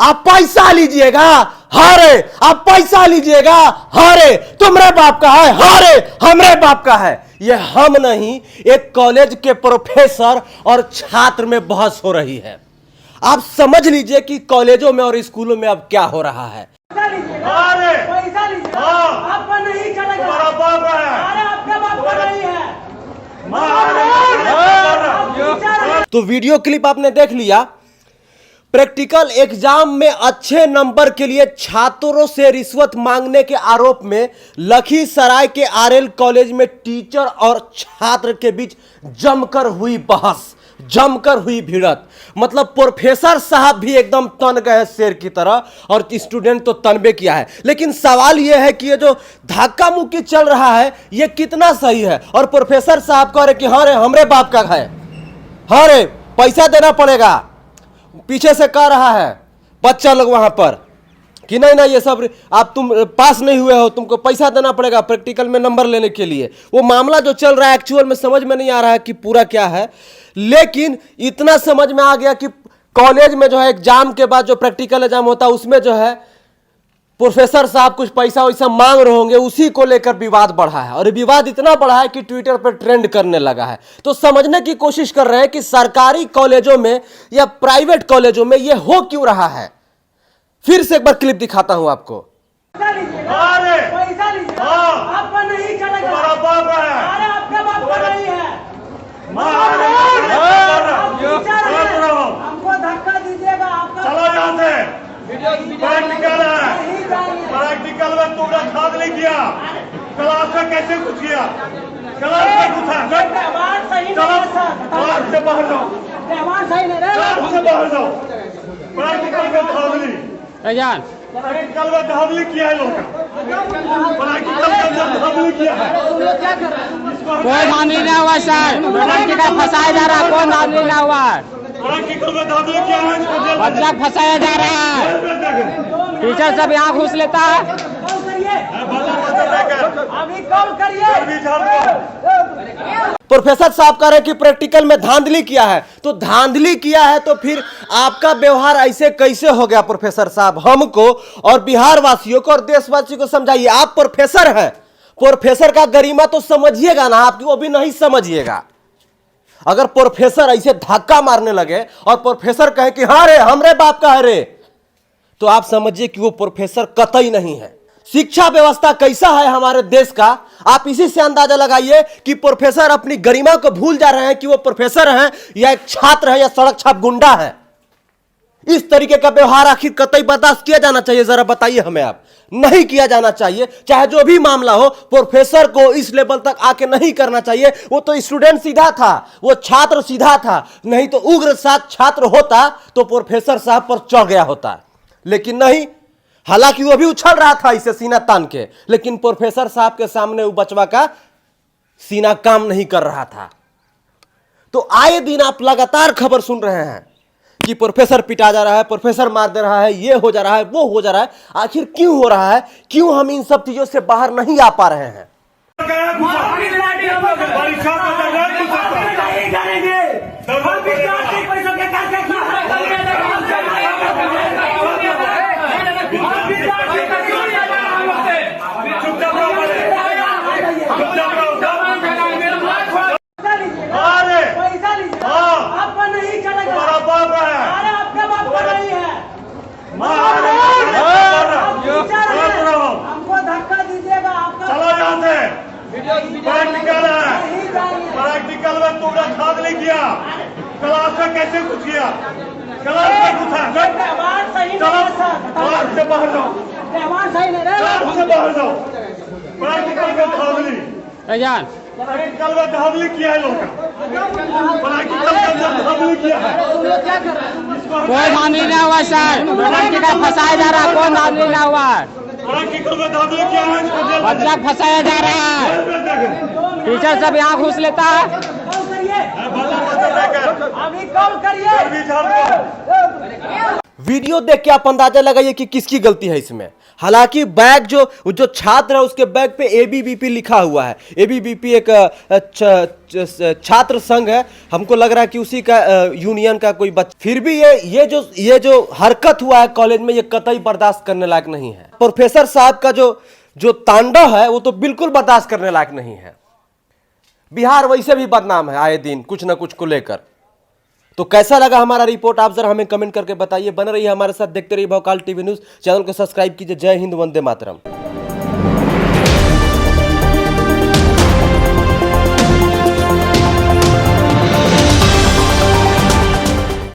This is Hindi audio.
आप पैसा लीजिएगा, हारे, आप पैसा लीजिएगा, हारे, तुम्हारे बाप का है, हारे, हमरे बाप का है। ये हम नहीं, एक कॉलेज के प्रोफेसर और छात्र में बहस हो रही है। आप समझ लीजिए कि कॉलेजों में और स्कूलों में अब क्या हो रहा है। पैसा लीजिएगा, आपका नहीं चलेगा, तुम्हारा बाप है, अरे आपका बाप का नहीं है। तो वीडियो क्लिप आपने देख लिया। प्रैक्टिकल एग्जाम में अच्छे नंबर के लिए छात्रों से रिश्वत मांगने के आरोप में लखीसराय के आरएल कॉलेज में टीचर और छात्र के बीच जमकर हुई बहस, जमकर हुई भिड़त। मतलब प्रोफेसर साहब भी एकदम तन गए शेर की तरह और स्टूडेंट तो तनबे किया है। लेकिन सवाल यह है कि ये जो धक्का मुक्की चल रहा है ये कितना सही है। और प्रोफेसर साहब कह रहे कि हाँ रे हमरे बाप का है, हाँ रे पैसा देना पड़ेगा। पीछे से कह रहा है बच्चा लोग वहां पर कि नहीं नहीं ये सब आप तुम पास नहीं हुए हो, तुमको पैसा देना पड़ेगा प्रैक्टिकल में नंबर लेने के लिए। वो मामला जो चल रहा है एक्चुअल में समझ में नहीं आ रहा है कि पूरा क्या है। लेकिन इतना समझ में आ गया कि कॉलेज में जो है एग्जाम के बाद जो प्रैक्टिकल एग्जाम होता है उसमें जो है प्रोफेसर साहब कुछ पैसा वैसा मांग रहे होंगे, उसी को लेकर विवाद बढ़ा है। और विवाद इतना बढ़ा है कि ट्विटर पर ट्रेंड करने लगा है। तो समझने की कोशिश कर रहे हैं कि सरकारी कॉलेजों में या प्राइवेट कॉलेजों में यह हो क्यों रहा है। फिर से एक बार क्लिप दिखाता हूं आपको। पैसा लीजिएगा, आपका नहीं चलेगा, तुम्हारा बाप है, अरे आपका बाप का नहीं है। हमको धक्का दीजिएगा, आपका चलो यहाँ से। प्रैक्टिकल है, प्रैक्टिकल में तुमने खाद नहीं किया, क्लास में कैसे कुछ किया, क्लास में कुछ है, क्लास से बाहर जाओ, क्लास से बाहर जाओ। प्रैक्टिकल में धांधली, प्रैक्टिकल में धांधली किया है लोगों का, प्रैक्टिकल में धांधली किया है। कोई धांधली नहीं हुआ सर, प्रैक्टिकल फंसाया जा रहा है, कोई धांधली नहीं हुआ। प्रैक्टिकल में धांधली किया है, बच्चा फंसाया जा रहा है, टीचर सब यहाँ घुस लेता है। अभी कॉल करिए। प्रोफेसर साहब कह रहे हैं कि प्रैक्टिकल में धांधली किया है। तो धांधली किया है तो फिर आपका व्यवहार ऐसे कैसे हो गया प्रोफेसर साहब? हमको और बिहार वासियों को और देशवासियों को समझाइए। आप प्रोफेसर हैं, प्रोफेसर का गरिमा तो समझिएगा ना, आप वो भी नहीं समझिएगा। अगर प्रोफेसर ऐसे धक्का मारने लगे और प्रोफेसर कहे कि हाँ रे हमरे बाप का है रे, तो आप समझिए कि वो प्रोफेसर कतई नहीं है। शिक्षा व्यवस्था कैसा है हमारे देश का, आप इसी से अंदाजा लगाइए कि प्रोफेसर अपनी गरिमा को भूल जा रहे हैं कि वो प्रोफेसर हैं या एक छात्र है या सड़क छाप गुंडा है। इस तरीके का व्यवहार आखिर कतई बर्दाश्त किया जाना चाहिए? जरा बताइए हमें आप। नहीं किया जाना चाहिए, चाहे जो भी मामला हो। प्रोफेसर को इस लेवल तक आके नहीं करना चाहिए। वो तो स्टूडेंट सीधा था, वो छात्र सीधा था, नहीं तो उग्र साथ छात्र होता तो प्रोफेसर साहब पर चढ़ गया होता। लेकिन नहीं, हालांकि वो भी उछल रहा था इसे सीना तान के, लेकिन प्रोफेसर साहब के सामने वो बचवा का सीना काम नहीं कर रहा था। तो आए दिन आप लगातार खबर सुन रहे हैं कि प्रोफेसर पिटा जा रहा है, प्रोफेसर मार दे रहा है, ये हो जा रहा है, वो हो जा रहा है। आखिर क्यों हो रहा है? क्यों हम इन सब चीजों से बाहर नहीं आ पा रहे हैं? आपका नहीं चलेगा, तुम्हारा बाप है, अरे आपका बाप का नहीं है। हमको धक्का दीजिएगा, आपका चलो यहाँ से। प्रैक्टिकल है, प्रैक्टिकल में तुमने खाद नहीं किया, क्लास में कैसे कुछ किया, क्लास में कुछ है, क्लास से बाहर जाओ, क्लास से बाहर जाओ। प्रैक्टिकल में धांधली, प्रैक्टिकल में धांधली किया है लोगों का, प्रैक्टिकल में धांधली किया है। कोई धांधली नहीं हुआ सर, प्रैक्टिकल फंसाया जा रहा है, कोई धांधली नहीं हुआ। प्रैक्टिकल में धांधली किया है, बच्चा फंसाया जा रहा है, टीचर सब यहाँ घुस लेता है। अभी कॉल करिए। वीडियो देख के आप अंदाजा लगाइए कि किसकी गलती है इसमें। हालांकि बैग जो छात्र है उसके बैग पे एबीवीपी लिखा हुआ है। एबीवीपी एक छात्र संघ है, हमको लग रहा है कि उसी का यूनियन का कोई बच्चा। फिर भी ये जो हरकत हुआ है कॉलेज में, ये कतई बर्दाश्त करने लायक नहीं है। प्रोफेसर साहब का जो तांडव है वो तो बिल्कुल बर्दाश्त करने लायक नहीं है। बिहार वैसे भी बदनाम है आए दिन कुछ ना कुछ को लेकर। तो कैसा लगा हमारा रिपोर्ट, आप जरा हमें कमेंट करके बताइए। बने रहिए हमारे साथ, देखते रहिए भौकाल टीवी न्यूज। चैनल को सब्सक्राइब कीजिए। जय हिंद, वंदे मातरम।